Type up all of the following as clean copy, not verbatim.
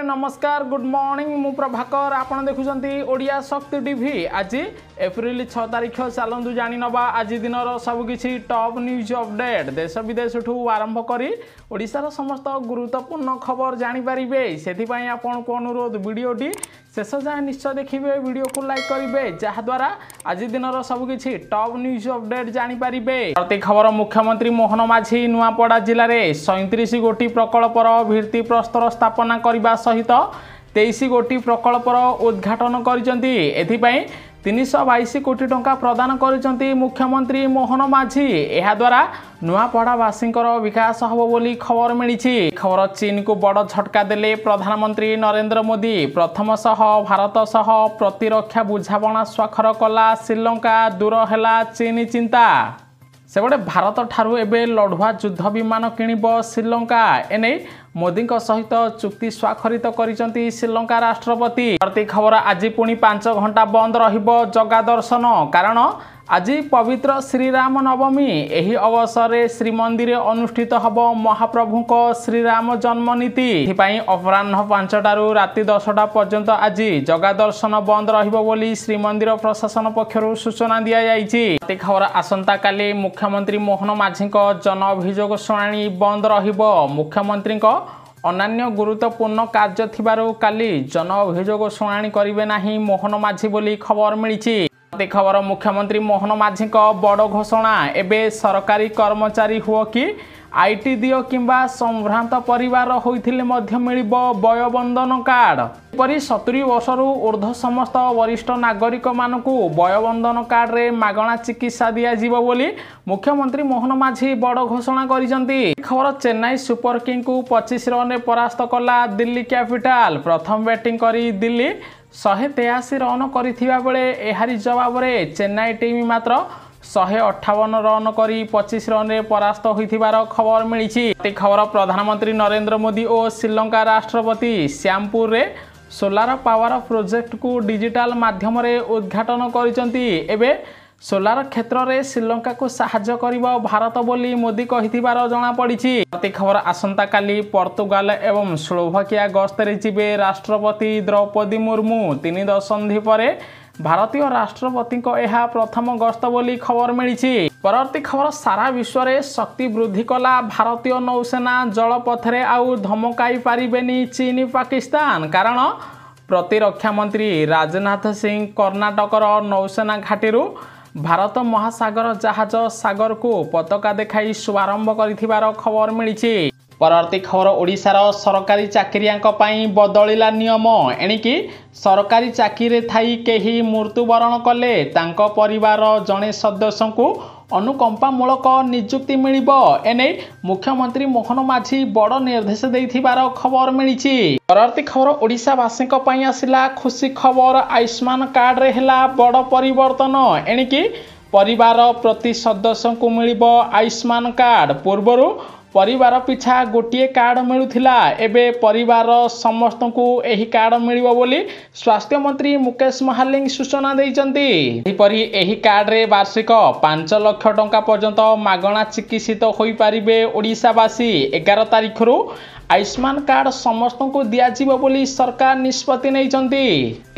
नमस्कार good morning मु प्रभाकर आपण देखुचंती ओडिया शक्ति टीवी। आज एप्रिल 6 तारिख चलतु जानी नवा आज दिन सबकि टॉप न्यूज अपडेट देश विदेश आरंभ करी ओडिशार समस्त गुरुत्वपूर्ण खबर जानीपारे से आपण को अनुरोध वीडियोटी शेष जाए निश्चय देखिए वीडियो को लाइक करेंगे जहाद्वारा आज दिन सबकि टॉप न्यूज अपडेट जानीपारे। प्रति खबर मुख्यमंत्री मोहन माझी नुआपड़ा जिले में 37 गोटी प्रकल्पर भित्ति प्रस्तर स्थापना करने सहित 23 गोटी प्रकल्पर उद्घाटन कर 322 कोटी टंका प्रदान कर मुख्यमंत्री मोहन माझी। यह द्वारा नुआपड़ावासी विकास हम बोली खबर मिली। खबर चीन को बड़ झटका देले प्रधानमंत्री नरेंद्र मोदी। प्रथम सह भारत सह प्रतिरक्षा बुझामणा स्वाक्षर कला श्रीलंका दूर है चीन चिंता। सेबड़े भारत ठारू एबे लढ़ुआ युद्ध विमान किणिब श्रीलंका एने मोदी सहित चुक्ति स्वाक्षरित करिसंती श्रीलंका राष्ट्रपति। प्रति खबर आज पुणी 5 घंटा बंद रहिबो जगा दर्शन कारण आज पवित्र श्रीराम नवमी। एही अवसर में श्रीमंदिर अनुष्ठित हब महाप्रभु को श्रीराम जन्मनीति। अपराह्न 5टारू राति 10टा पर्यंत आज जगा दर्शन बंद रहिबो बोली श्रीमंदिर प्रशासन पक्षरु सूचना दिया जाइछि। खबर आसंता काली मुख्यमंत्री मोहन माझी जन अभियोग शुणाणी बंद रहिबो। मुख्यमंत्री अन्य गुरुत्वपूर्ण कार्य थिबारु काली जन अभियोग शुणाणी करिवे नाही मोहन माझी बोली खबर मिली। खबर मुख्यमंत्री मोहन माझी बड़ घोषणा एबे सरकारी कर्मचारी हुआ कि आईटी दियो किंबा संभ्रांत परिवार होइथिले मध्य मिलिबो वयोबंधन कार्ड। परि 70 वर्षरु ऊर्ध्व समस्त वरिष्ठ नागरिक मानकु वयोबंधन कार्ड रे मागणा चिकित्सा दिया जीवो बोली मुख्यमंत्री मोहन माझी बड़ घोषणा करिसंती। खबर चेन्नई सुपर किंग को 25 रन परास्त कला दिल्ली कैपिटल। प्रथम बैटिंग करी दिल्ली 183 रन करिथिबा बेले एहारी जवाब रे चेन्नई टीम मात्र 158 रन करी 25 रन रे परास्त होइथिबार खबर मिली। खबर प्रधानमंत्री नरेंद्र मोदी और श्रीलंका राष्ट्रपति श्यामपुर रे सोलार पावर प्रोजेक्ट को डिजिटल माध्यम रे उद्घाटन करिसंती। एबे सोलार क्षेत्र में श्रीलंका को साहाय्य करिबो भारत बोली मोदी कहिथिबार जणा पड़िछि। प्रति खबर आसंता काली पोर्तुगाल एवं स्लोवाकिया गस्तरे जिबे राष्ट्रपति द्रौपदी मुर्मू 3 दशंधि परे भारतीय राष्ट्रपति को यह प्रथम गस्त बोली खबर मिली। परवर्ती खबर सारा विश्व में शक्ति वृद्धि कला भारतीय नौसेना जलपथरे आउ धमकाई पारिबेनी चीन पाकिस्तान कारण प्रतिरक्षा मंत्री राजनाथ सिंह कर्णाटकर नौसेना घाटी भारत महासागर जहाज सागर को पताका देखाई शुभारंभ कर खबर मिली। परवर्ती खबर ओडिशार सरकारी चाकरियां बदलिला नियम एणिकी सरकारी चाकरी थाई केही मृत्युवरण कले तांको परिवार जड़े सदस्य को अनुकंपामूलक नियुक्ति मिलिबो एने मुख्यमंत्री मोहन माझी बड़ निर्देश देथिबार खबर मिली। परवर्ती खबर ओडिशावासी आसिला खुशी खबर आयुष्मान कार्ड रे हेला बड़ परिवर्तन एणिकी परिवार प्रति सदस्य को मिलिबो आयुष्मान कार्ड। पूर्वरु परिवार पिछा गोटे कार्ड मिलुथिला एबे परिवार समस्त को एही कार्ड मिलिबो बोली स्वास्थ्य मंत्री मुकेश महालिंग सूचना दैचंती। एहिपरि एही कार्ड रे वार्षिक 5 लाख टंका पर्यंत मागणा चिकित्सित होई पारिबे ओडिशावासी। 11 तारिख रु आयुष्मान कार्ड समस्त को दिया जीवो बोली सरकार निष्पत्ति नैचंती।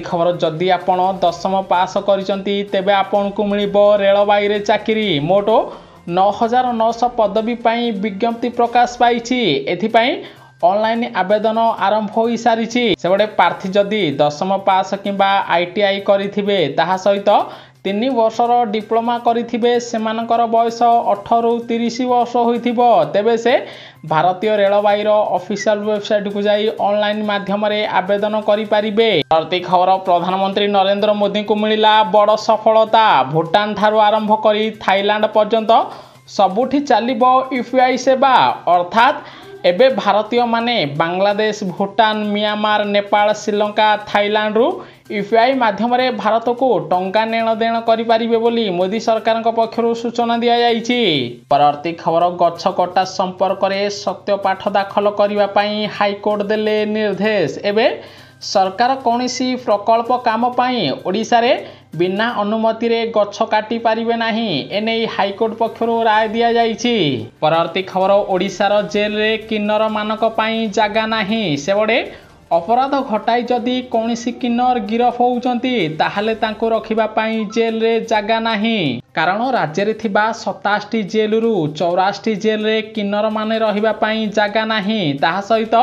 खबर जदि आपण 10th पास करिसंती तेबे आपण को मिलिबो रेलवाई रे चाकरी। मोटो 9,900 पदवी पाई विज्ञप्ति प्रकाश पाई। एथिपाई ऑनलाइन आवेदन आरंभ हो सारी। सेबडे प्रार्थी जदि 10th पास किंबा आईटीआई करिथिबे ताहा सहित 3 वर्षर डिप्लोमा करिथिबे सेमानकर बयस 18 रु 30 वर्ष होइथिबो तेबे से भारतीय रेलवाई रो ऑफिशियल वेबसाइट को जाई ऑनलाइन माध्यम रे आवेदन करि पारिबे। प्रति खबर प्रधानमंत्री नरेंद्र मोदी को मिलिला बड़ सफलता। भूटान ठारू आरंभ करी थाईलैंड पर्यंत सबुठी चलिबो यूपीआई सेवा अर्थात एबे भारतीय माने बांग्लादेश भूटान म्यांमार नेपाल श्रीलंका थाईलैंड रु यूपीआई माध्यम रे भारत को टंका नेण देण करि पारिबे बोली मोदी सरकार पक्षरु सूचना दिया जाइछि। परवर्ती खबर गछ कटा संपर्क में सत्यपाठ दाखल करने पई हाईकोर्ट देले निर्देश। एबे सरकार कौनसी प्रकल्प काम पाई ओडिशा रे बिना अनुमति रे गछ काटी पारिबे नाही एने हाईकोर्ट पक्षरु राय दिया जाइछि। परवर्ती खबर ओडिशार जेल रे किन्नर मानक पई जागा नाही सेबडे अपराध घटाई जदि कौनसी किन्नर गिरफ होउचंती ताहले तांको रखिबा पाई जेल रे जागा नाही कारण राज्य रे थिबा 27टी जेल रु 84टी जेल रे किन्नर माने रहिबा पाई जागा नाही ताहा सहित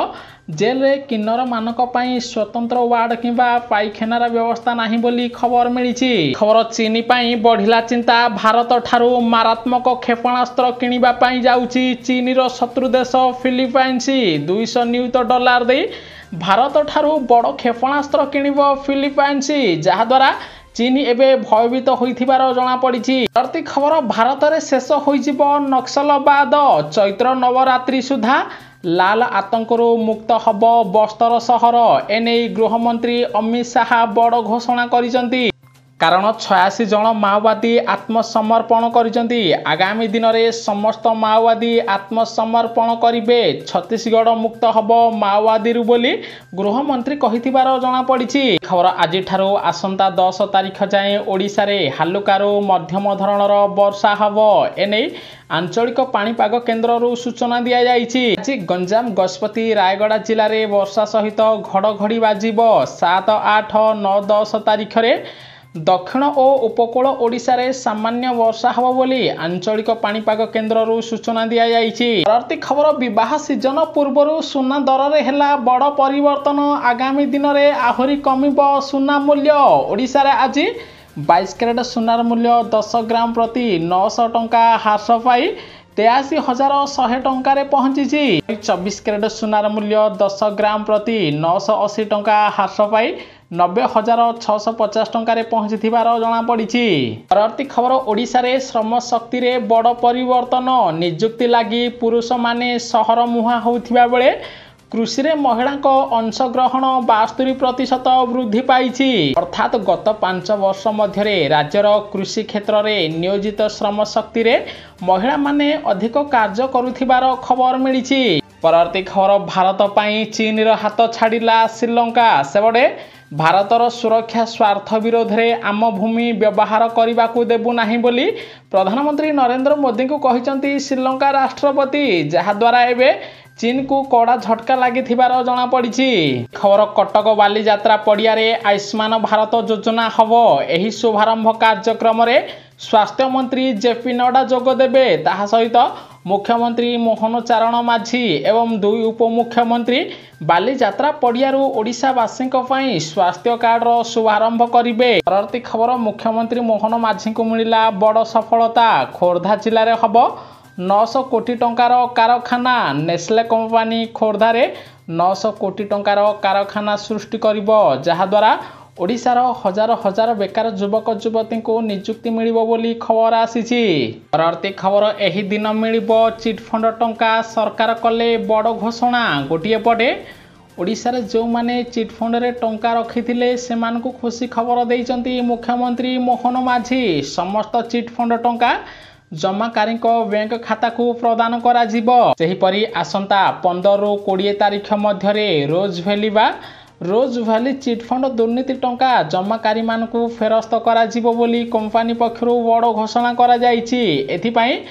जेल रे किन्नर मानक पाई स्वतंत्र वार्ड किंबा पाइखानार व्यवस्था नाही बोली खबर मिली। खबर चीनी पाई बढ़िला चिंता भारत ठारू मारात्मक क्षेपणास्त्र किनिबा पाई जाउची चीनीर शत्रु देश फिलिपाइन्स $200 नियुत दे भारत ठारू बड़ क्षेपणास्त्र किनिब फिलिपाइन्स जहा द्वारा चीन एबे भयभीत होइथिबार जणा पड़िछि। प्रति खबर भारत रे शेष होइजिब नक्सलवाद चैत्र नवरात्रि सुधा लाल आतंकरू मुक्त हब बस्तर सहर एने गृहमंत्री अमित शाह बड़ घोषणा करिसंती कारण 86 जन माओवादी आत्मसमर्पण करिसंती आगामी दिन में समस्त माओवादी आत्मसमर्पण करिवे छत्तीसगढ़ मुक्त हब माओवादी बोली गृहमंत्री कहिथिबार जणा पड़िछि। खबर आज ठारू आसंता 10 तारिख जाए ओडिशा रे हालुकारू मध्यम धरणर वर्षा हब एने आंचलिक पाणीपाग केन्द्र सूचना दि जाइछि। आज गंजाम गजपति रायगड़ा जिले में वर्षा सहित घड़घड़ी बाजिब 7, 8, 9, 10 तारिख रे दक्षिण और उपकूल ओडिशा रे सामान्य वर्षा हब बोली आंचलिक पाणीपाग केन्द्र सूचना दि जाइछि। परवर्ती खबर विवाह सीजन पूर्व सुना दर रे हेला बड़ परिवर्तन आगामी दिन में आहुरी कमिब सुना मूल्य। ओडिशा रे आज 22 कैरेट सुनार मूल्य 10 ग्राम प्रति 900 टंका ह्रास पाई 83,100 टंकार पहुंची। 24 कैरेट सुनार मूल्य 10 ग्राम प्रति 980 टंका ह्रास पाई 90,650 टंकार पहुंची जना पड़ी। परवर्ती खबर ओडिशा रे श्रम शक्ति रे बड़ परिवर्तन नियुक्ति लगी पुरुष माने सहर मुहा होउथिबा बेले कृषि रे महिला अंशग्रहण 72% वृद्धि पाई अर्थात गत 5 वर्ष मध्य राज्यर कृषि क्षेत्र में नियोजित श्रम शक्ति रे महिला माने अधिक कार्य करुथिबार खबर मिली। परवर्ती खबर भारत पाई चीन रो हाथ छाड़िला श्रीलंका सेबडे भारतर सुरक्षा स्वार्थ विरोध में आम भूमि व्यवहार करने को देबु नाही बोली प्रधानमंत्री नरेंद्र मोदी को कहिसंती श्रीलंका राष्ट्रपति जहाद्वारा एबे चीन को कड़ा झटका लगी जना पड़ी। खबर कटक बाली यात्रा पड़िया रे आयुष्मान भारत योजना हब एही शुभारंभ कार्यक्रम रे स्वास्थ्य मंत्री जेपी नड्डा जोग देबे ताहा सहित मुख्यमंत्री मोहन चारण माझी एवं 2 उपमुख्यमंत्री बाली यात्रा पड़िया ओडिशावासी स्वास्थ्य कार्ड रो शुभारंभ करिवे। परवर्ती खबर मुख्यमंत्री मोहन माझी को मिला बड़ सफलता खोर्धा जिले में हब 900 कोटी टंकार कारखाना नेस्ले कंपनी खोर्धा रे 900 कोटी टंकार कारखाना सृष्टि करिवो जहाद्वारा ओडिशार हजार हजार बेकार युवक युवती को नियुक्ति मिलिबो बोली खबर आसीछि। परवर्ती खबर एही दिन मिलिबो चिटफंड टंका सरकार कले बड़ घोषणा। गोटिए पटे ओडिशा रे जो माने चिटफंड रे टंका रखिथिले सेमानकु खुशी खबर दैचंती मुख्यमंत्री मोहन माझी समस्त चिटफंड टंका जमाकारी बैंक खाता को प्रदान करा जिवो। सेहिपरि आसंता 15 रु 20 तारिख मध्य रोज भैली चिटफंड दुर्नीति टंका जमाकारी मानकु फेरस्त करा जिवो बोली कंपनी पक्षरु बड़ घोषणा करा जाइछि। एथिपाई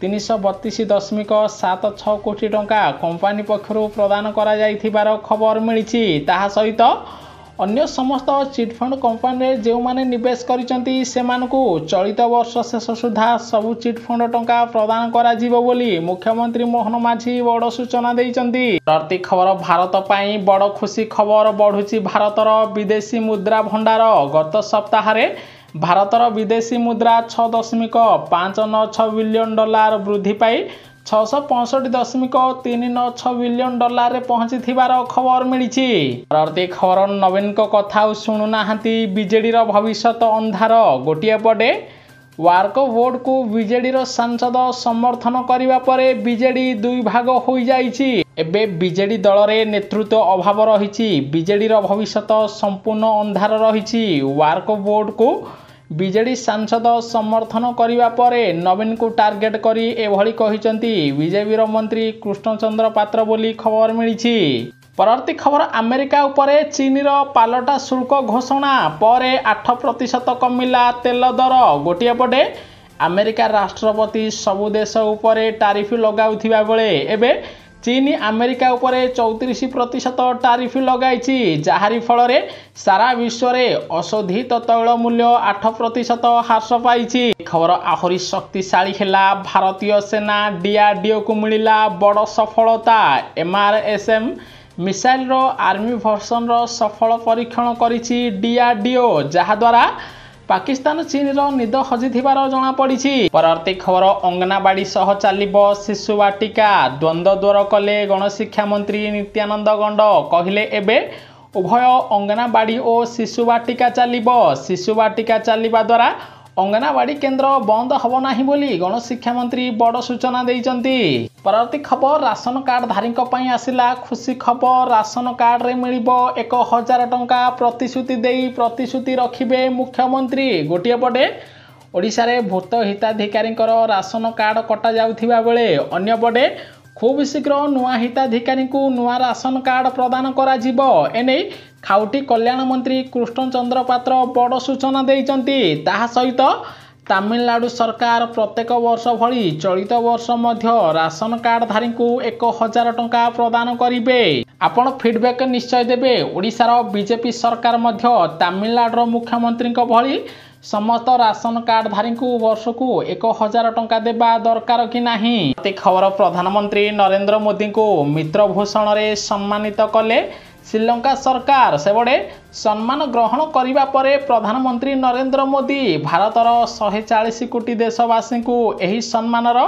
332.76 कोटी टंका कंपनी पक्षरु प्रदान करा जाइथिबार खबर मिलिछि। ताहा सहित अन्य समस्त चिटफंड कंपनी जो माने निवेश करिसंती सेमानकु चलित वर्ष शेष सुधा सबु चिटफंड टंका प्रदान करा जिवो बोली मुख्यमंत्री मोहन माझी बड़ सूचना दैचंती। प्रति खबर भारत पाई बड़ खुशी खबर बढ़ुची भारतर विदेशी मुद्रा भंडार गत सप्ताह रे भारतर विदेशी मुद्रा 6.596 बिलियन डॉलर वृद्धि पाई 665.396 बिलियन डॉलर रे पहुंची थिबार खबर मिलिछि। परवर्ती खबर नवीन को कथा शुणुना बीजेडी रो भविष्य अंधार। गोटिए पटे वार्क बोर्ड को बीजेडी रो सांसद समर्थन करिबा परे बीजेडी 2 भाग हो जाइछि। एबे बीजेडी दल रे नेतृत्व अभाव रहिछि। बीजेडी रो भविष्य संपूर्ण अंधार रहिछि। वार्क बोर्ड को बीजेडी सांसद समर्थन करिबा परे नवीन को टार्गेट करी एभली कहिसंती बीजेपी रो मंत्री कृष्णचंद्र पात्र बोली खबर मिलिछि। परवर्ती खबर अमेरिका उपरे चीन रो पालटा शुल्क घोषणा परे 8% कमिला तेल दर। गोटिए पटे अमेरिका राष्ट्रपति सबु देश उपरे टारिफ लगाउथिबा बेले एबे चीन अमेरिका उपरे 34% टारिफ लगाई जहारी फल सारा विश्व में अशोधित तैल मूल्य 8% ह्रास पाई। खबर आहरी शक्तिशाली है भारतीय सेना डीआरडीओ को मिला बड़ सफलता। MRSM मिसाइल आर्मी वर्सन सफल परीक्षण करिछि डीआरडीओ जहाद्वारा पाकिस्तान चीन निद हजि जमापड़ी। परवर्ती खबर अंगनाबाड़ी सह चलिब शिशु वाटिका द्वंद्व दूर कले गणशिक्षा मंत्री नित्यानंद गंड कहले एबे उभय अंगनाबाड़ी और शिशु वाटिका चलिब। शिशु वाटिका चलिबा द्वारा अंगनाबाड़ी केन्द्र बंद हब नाही बोली गणशिक्षा मंत्री बड़ सूचना देइचंती। परवर्ती खबर राशन कार्ड धारी आसिला खुशी खबर। राशन कार्ड रे मिलिबो 1000 टंका प्रतिश्रुति देई प्रतिश्रुति रखिबे मुख्यमंत्री। गोटिए पटे ओडिशा रे भूत हिताधिकारी राशन कार्ड कटा जाउथिबा बेले अन्य पटे खूब शीघ्र नुआ हिताधिकारी को नुआ राशन कार्ड प्रदान करा जिवो। एने खाउटी कल्याण मंत्री कृष्णचंद्र पात्र बड़ सूचना देइचंती। ताहा सहित तमिलनाडु सरकार प्रत्येक वर्ष भली चलित वर्ष मध्य राशन कार्ड धारी को 1000 टंका प्रदान करिवे। आपण फीडबैक निश्चय देबे। ओडिशार बीजेपी सरकार मध्य तमिलनाडु मुख्यमंत्री भली समस्त राशन कार्ड धारी को वर्ष को 1000 टंका देबा दरकार कि नाही। खबर प्रधानमंत्री नरेंद्र मोदी को मित्रभूषण रे सम्मानित कले श्रीलंका सरकार। सेबड़े सम्मान ग्रहण करिबा परे प्रधानमंत्री नरेंद्र मोदी भारतर 140 कोटी देशवासी को एही सम्मानर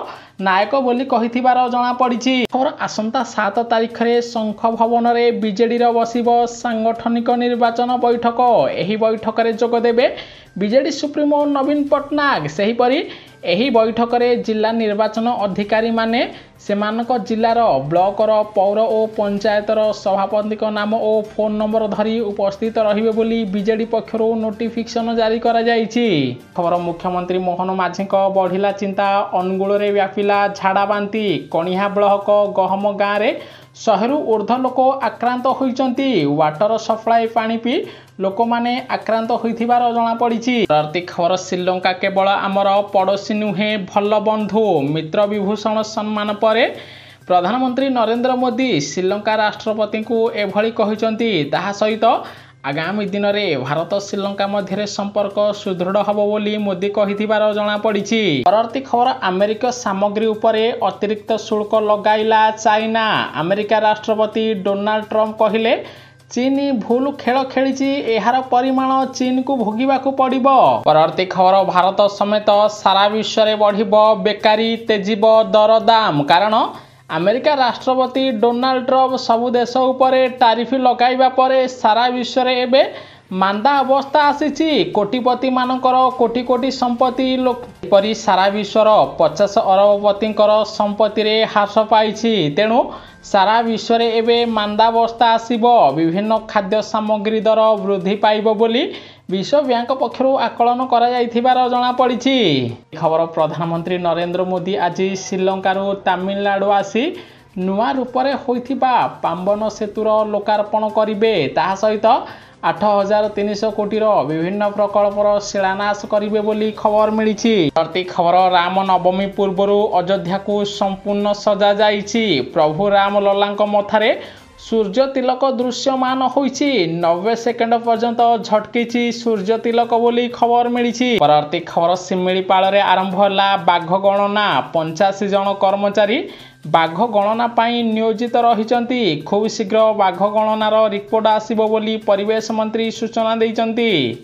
नायक बोली कहिथिबार जणा पड़िछि। खबर आसंता 7 तारिख रे शंख भवन रे बीजेडी रो बसिबो सांगठनिक निर्वाचन बैठक। एही बैठक रे जोग देबे बीजेडी सुप्रीमो नवीन पटनायक। सेही परी एही बैठक रे जिला निर्वाचन अधिकारी माने सेमानक जिलार ब्लॉकर पौर और पंचायतर सभापति नाम और फोन नंबर धरी उपस्थित रहिबे बोली बीजेडी पक्षर नोटिफिकेशन जारी करा जायछि। खबर मुख्यमंत्री मोहन माझी बढ़िला चिंता अनुगुल रे व्यापिला झाड़ा बांती। कणिहा ब्लॉक गहम गाँव में 100 ऊर्ध्व लोक आक्रांत होइचंती। वाटर सप्लाई पानी पी लोक माने आक्रांत होइथिबार जणा पड़िछि। प्रति खबर श्रीलंका केवल आमर पड़ोशी नुहे भल बंधु। मित्र विभूषण सम्मान परे प्रधानमंत्री नरेंद्र मोदी श्रीलंका राष्ट्रपति को एभली कहिचंती। ताहा सहित आगामी दिन में भारत श्रीलंका मध्य संपर्क सुदृढ़ हब बोली मोदी कहिथिबार जणा पड़िछि। परवर्ती खबर अमेरिका सामग्री उपरे अतिरिक्त शुल्क लगाइला चाइना। अमेरिका राष्ट्रपति डोनाल्ड ट्रंप कहिले चीन भूल खेल खेली एहार परिमाण चीन को भोगिबा को पड़िबो। परवर्ती खबर भारत समेत सारा विश्व में बढ़िबो बेकारी तेजिब दरदाम। कारण अमेरिका राष्ट्रपति डोनाल्ड ट्रंप सबु देश उपरे टारिफ लगाइबा परे सारा विश्व में एबे मांदा अवस्था आसीची। कोटिपति मानकर कोटी कोटी संपत्ति परी सारा विश्वर 50 अरबपति संपत्ति रे ह्रास पाइछि। तेणु सारा विश्व में एबे मांदावस्था आसीबो। विभिन्न खाद्य सामग्री दर वृद्धि पाइबो बोली विश्व बैंक पक्षर आकलन करा जाइथिबार जणा पड़िछि। खबर प्रधानमंत्री नरेंद्र मोदी आज श्रीलंकार तमिलनाडु आसी नुआ रूपरे होइथिबा पांबन सेतुर लोकार्पण करिवे। ताहा सहित 8300 कोटीर विभिन्न प्रकल्पर शिलान्यास करिवे बोली खबर मिलिछि। प्रति खबर राम नवमी पूर्व अयोध्या को संपूर्ण सजा जाइछि। प्रभु राम लल्लांक मथारे सूर्य तिलक दृश्यमान होइछि। 90 सेकेंड पर्यंत झटकीछि सूर्य तिलक बोली खबर मिलिछि। परवर्ती खबर सिमिलीपाल रे आरंभ होला बाघ गणना। 85 जन कर्मचारी बाघ गणना पाई नियोजित रहिचंती। खूब शीघ्र बाघ गणनार रिपोर्ट आसिबो बोली परिवेश मंत्री सूचना दैचंती।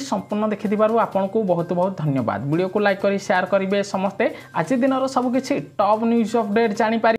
संपूर्ण देखि आपन को बहुत बहुत धन्यवाद। वीडियो को लाइक करी शेयर करिवे समस्ते। आज दिन सबकिछि टॉप न्यूज अपडेट जानि पारि।